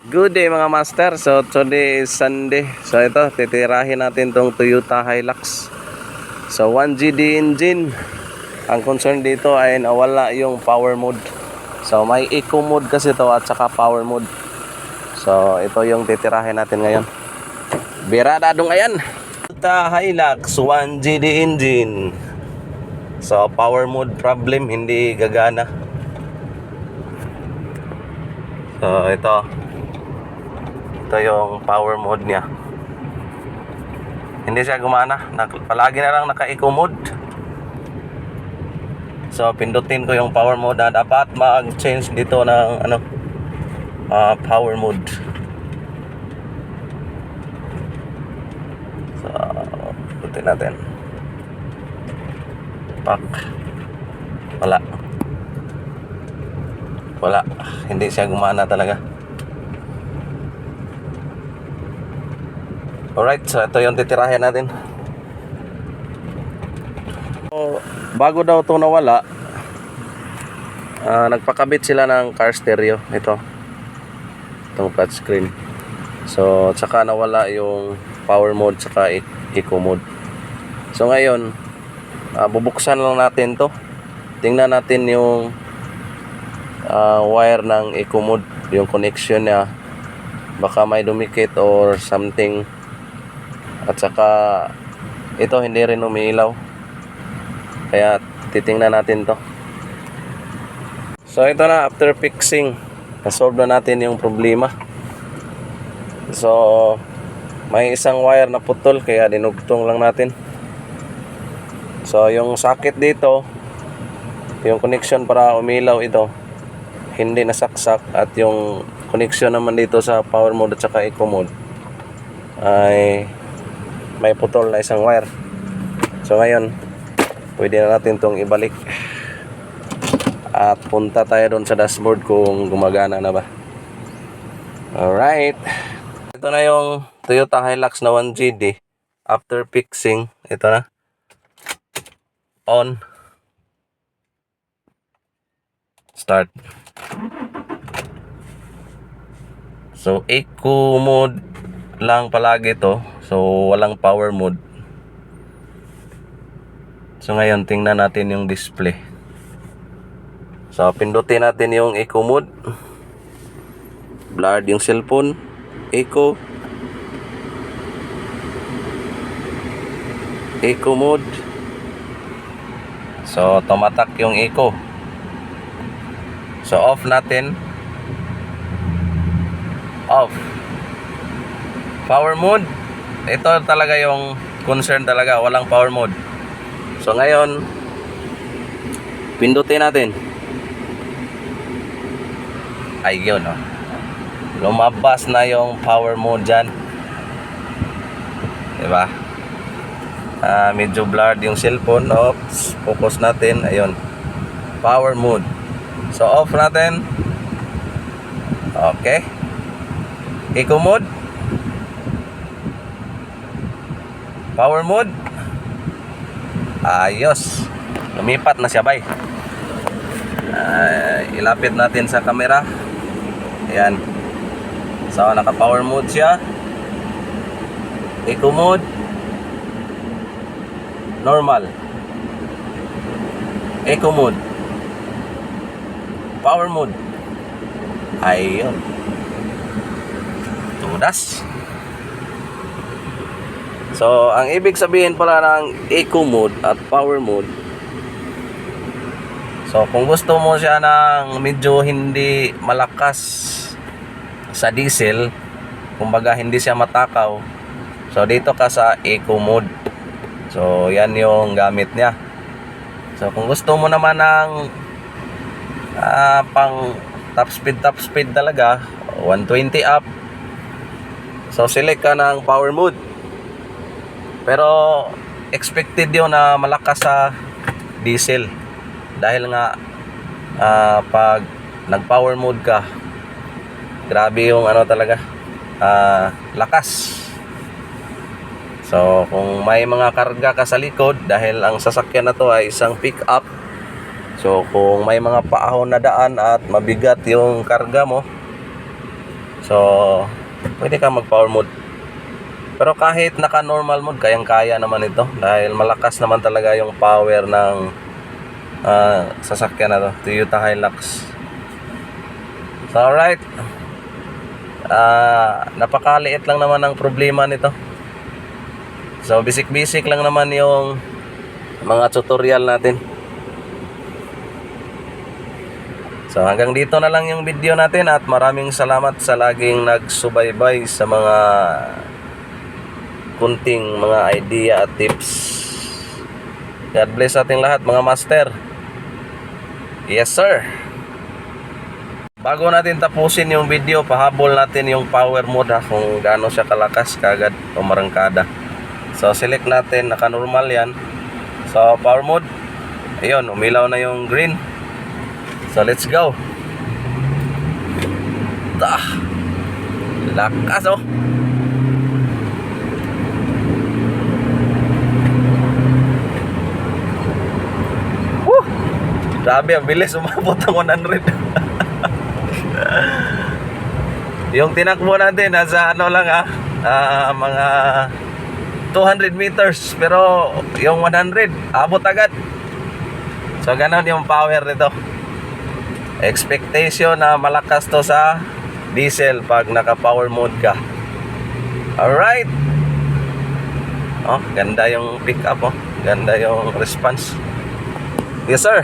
Good day mga master. So today is Sunday. So ito, titirahin natin tong Toyota Hilux. So 1GD engine. Ang concern dito ay nawala yung power mode. So may eco mode kasi to at saka power mode. So ito yung titirahin natin ngayon. Birada dong ayan. Toyota Hilux 1GD engine. So power mode problem, hindi gagana. So ito yung power mode niya. Hindi siya gumana. Palagi na lang naka-eco mode. So pindutin ko yung power mode na dapat mag-change dito ng power mode. So pindutin natin. Pak. Wala. Hindi siya gumana talaga. Alright, so ito yung titirahin natin. So, bago daw ito nawala, nagpakabit sila ng car stereo. Itong touchscreen. So, tsaka nawala yung power mode tsaka eco mode. So ngayon, bubuksan lang natin to. Tingnan natin yung wire ng eco mode, yung connection niya. Baka may dumikit or something. At saka ito hindi rin umiilaw. Kaya titingnan natin to. So ito na, after fixing, na-solve na natin yung problema. So may isang wire na putol kaya dinugtong lang natin. So yung socket dito, yung connection para umilaw ito, hindi nasaksak. At yung connection naman dito sa power mode at saka eco mode ay may putol na isang wire. So ngayon, pwede na natin itong ibalik. At punta tayo doon sa dashboard kung gumagana na ba. Alright. Ito na yung Toyota Hilux na 1GD. After fixing, ito na. On. Start. So, eco mode lang palagi to. So, walang power mode. So, ngayon, tingnan natin yung display. So, pindutin natin yung eco mode. Blurred yung cellphone. Eco. Eco mode. So, tumatak yung eco. So, off natin. Off. Power mode. Ito talaga yung concern talaga. Walang power mode. So, ngayon, pindutin natin. Ayun, oh. Lumabas na yung power mode dyan. Diba? Medyo blurred yung cellphone. Oops. Focus natin. Ayun. Power mode. So, off natin. Okay. Eco mode. Power mode. Ayos. Lumipat na siya, bay. Ilapit natin sa camera. Ayan. So, naka-power mode siya. Eco mode. Normal. Eco mode. Power mode. Ayun. Tudas. So, ang ibig sabihin pala ng eco mode at power mode. So, kung gusto mo siya ng medyo hindi malakas sa diesel, kumbaga hindi siya matakaw, so dito ka sa eco mode. So, yan yung gamit niya. So, kung gusto mo naman ng pang top speed talaga, 120 up, so select ka ng power mode. Pero expected yun na malakas sa diesel. Dahil nga pag nag-power mode ka, grabe yung talaga, lakas. So kung may mga karga ka sa likod, dahil ang sasakyan na to ay isang pick up, so kung may mga paahon na daan at mabigat yung karga mo, So, pwede ka mag power mode. Pero kahit naka normal mode, kayang-kaya naman ito dahil malakas naman talaga yung power ng sasakyan na to, Toyota Hilux. So, alright. Napakaliit lang naman ang problema nito. So, basic lang naman yung mga tutorial natin. So, hanggang dito na lang yung video natin at maraming salamat sa laging nagsubaybay sa mga kunting mga idea at tips. God bless ating lahat mga master. Yes sir. Bago natin tapusin yung video, pahabol natin yung power mode kung gaano siya kalakas kagad o marangkada. So select natin, naka normal yan. So power mode, ayun, umilaw na yung green. So let's go. Lakas oh. Grabe, ang bilis, umabot ang 100. Yung tinakbo natin, nasa ano lang mga 200 meters. Pero yung 100, abot agad. So, ganon yung power nito. Expectation na malakas to sa diesel pag naka-power mode ka. Alright. Oh, ganda yung pick up oh. Ganda yung response. Yes sir.